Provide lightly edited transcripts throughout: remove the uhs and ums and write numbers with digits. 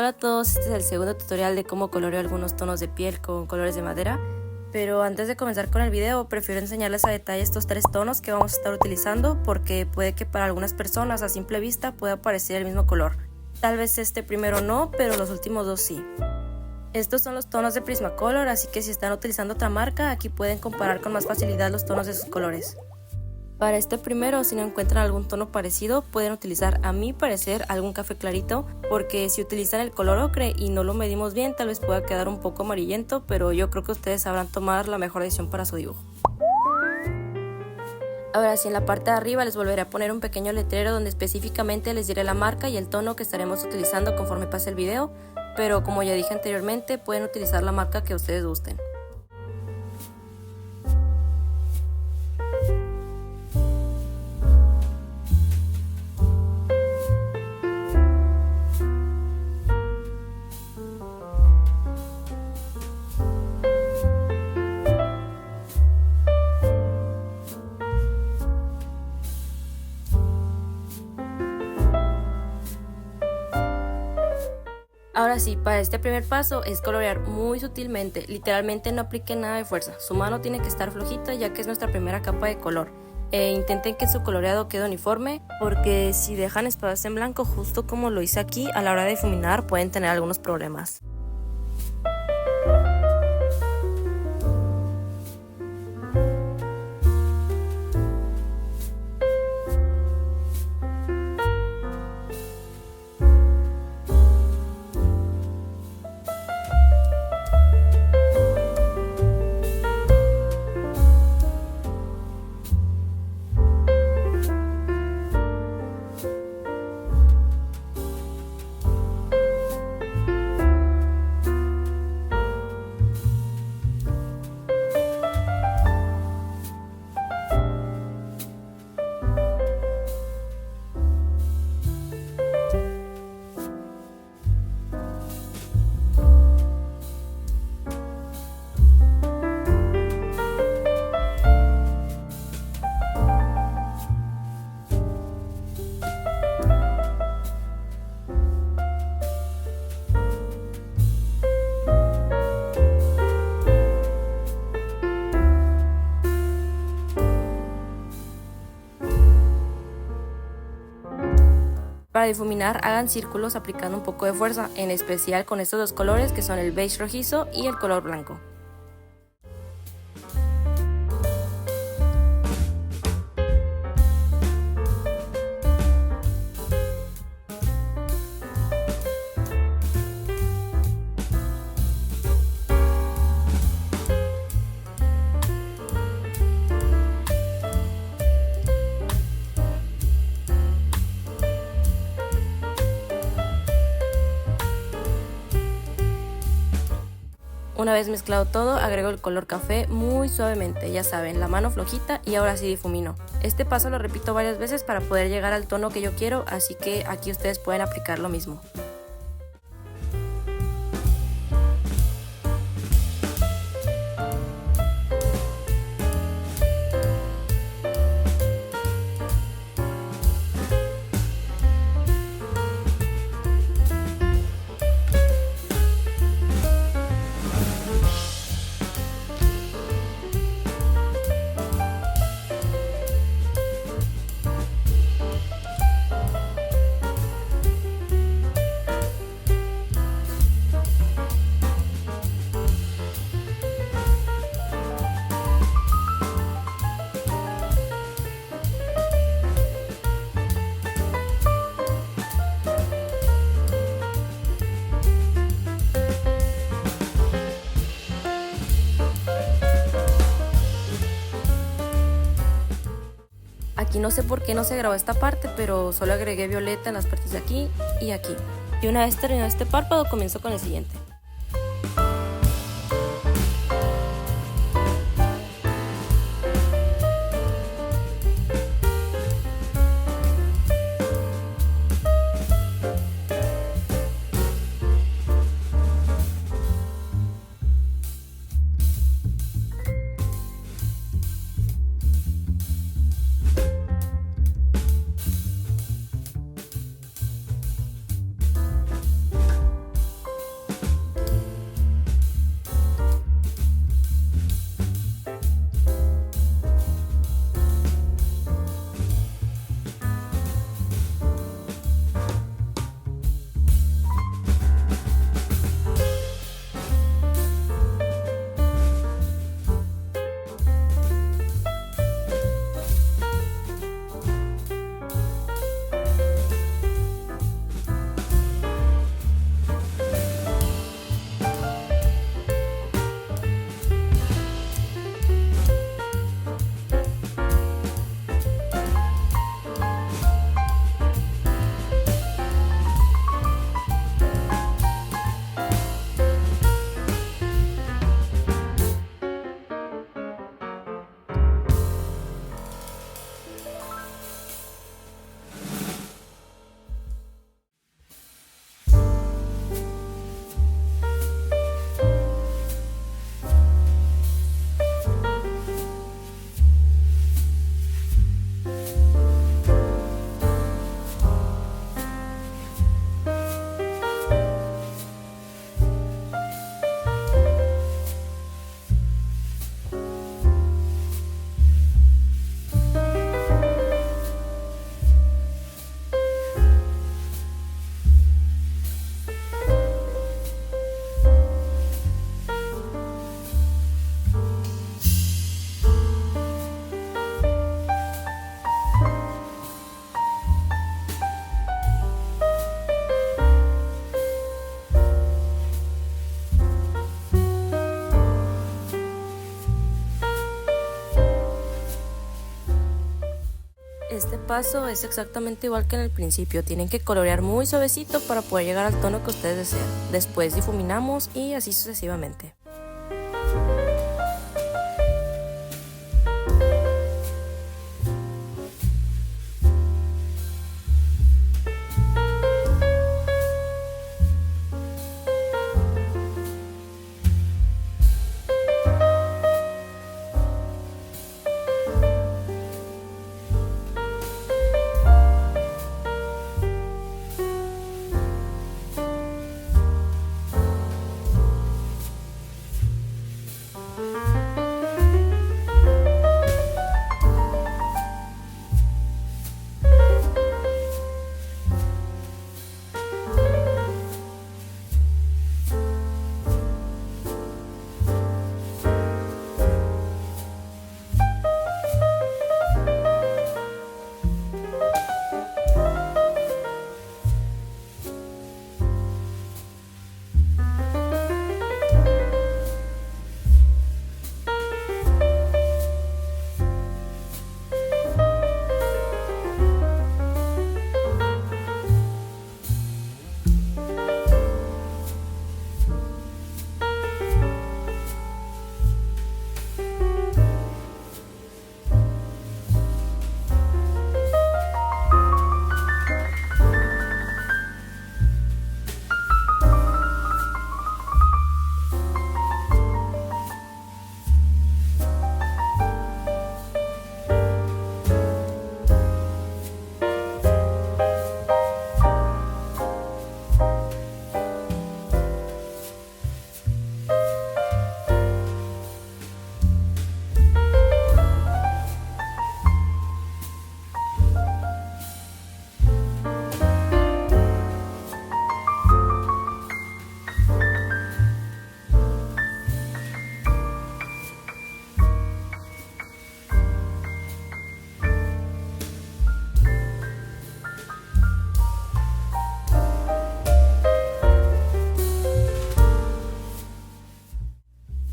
Hola a todos, este es el segundo tutorial de cómo coloreo algunos tonos de piel con colores de madera. Pero antes de comenzar con el video, prefiero enseñarles a detalle estos tres tonos que vamos a estar utilizando porque puede que para algunas personas a simple vista pueda parecer el mismo color. Tal vez este primero no, pero los últimos dos sí. Estos son los tonos de Prismacolor, así que si están utilizando otra marca, aquí pueden comparar con más facilidad los tonos de sus colores. Para este primero, si no encuentran algún tono parecido, pueden utilizar, a mi parecer, algún café clarito, porque si utilizan el color ocre y no lo medimos bien, tal vez pueda quedar un poco amarillento, pero yo creo que ustedes sabrán tomar la mejor decisión para su dibujo. Ahora sí, en la parte de arriba les volveré a poner un pequeño letrero donde específicamente les diré la marca y el tono que estaremos utilizando conforme pase el video, pero como ya dije anteriormente, pueden utilizar la marca que ustedes gusten. Ahora sí, para este primer paso es colorear muy sutilmente, literalmente no apliquen nada de fuerza, su mano tiene que estar flojita ya que es nuestra primera capa de color. Intenten que su coloreado quede uniforme, porque si dejan espacios en blanco justo como lo hice aquí, a la hora de difuminar pueden tener algunos problemas. Para difuminar hagan círculos aplicando un poco de fuerza, en especial con estos dos colores que son el beige rojizo y el color blanco. Una vez mezclado todo, agrego el color café muy suavemente, ya saben, la mano flojita y ahora sí difumino. Este paso lo repito varias veces para poder llegar al tono que yo quiero, así que aquí ustedes pueden aplicar lo mismo. Aquí no sé por qué no se grabó esta parte, pero solo agregué violeta en las partes de aquí y aquí. Y una vez terminado este párpado, comienzo con el siguiente. paso es exactamente igual que en el principio, tienen que colorear muy suavecito para poder llegar al tono que ustedes desean. Después difuminamos y así sucesivamente.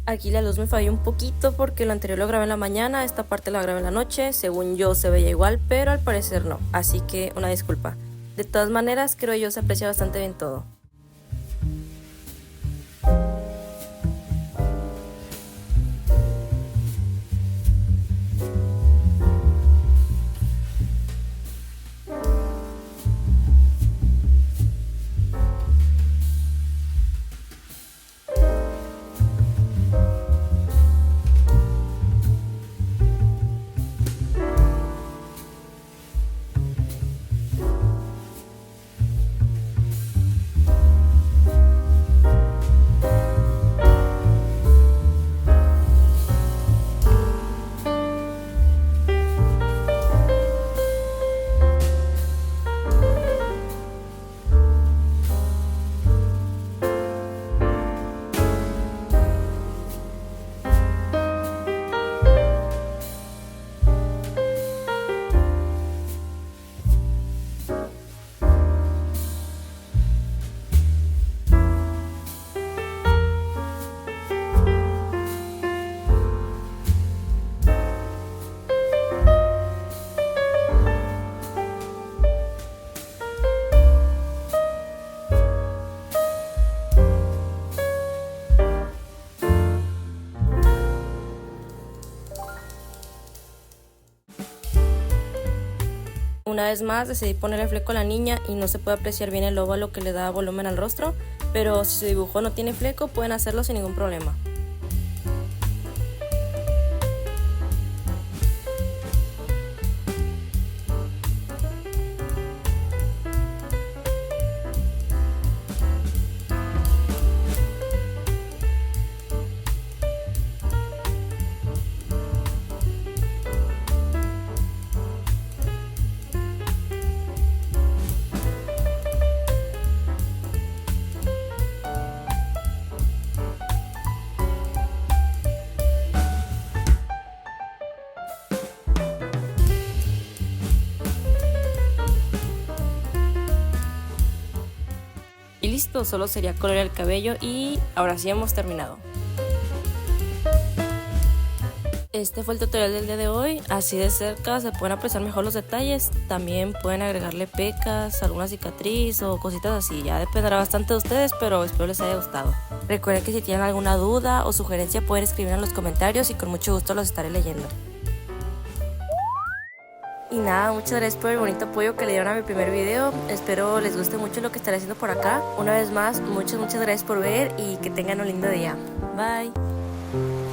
Aquí la luz me falló un poquito porque lo anterior lo grabé en la mañana, esta parte la grabé en la noche, según yo se veía igual, pero al parecer no, así que una disculpa. De todas maneras, creo yo se aprecia bastante bien todo. Una vez más decidí ponerle fleco a la niña y no se puede apreciar bien el óvalo que le da volumen al rostro, pero si su dibujo no tiene fleco pueden hacerlo sin ningún problema. Y listo, solo sería colorear el cabello y ahora sí hemos terminado. Este fue el tutorial del día de hoy, así de cerca se pueden apreciar mejor los detalles, también pueden agregarle pecas, alguna cicatriz o cositas así, ya dependerá bastante de ustedes, pero espero les haya gustado. Recuerden que si tienen alguna duda o sugerencia pueden escribir en los comentarios y con mucho gusto los estaré leyendo. Y nada, muchas gracias por el bonito apoyo que le dieron a mi primer video, espero les guste mucho lo que estaré haciendo por acá. Una vez más, muchas gracias por ver y que tengan un lindo día. Bye.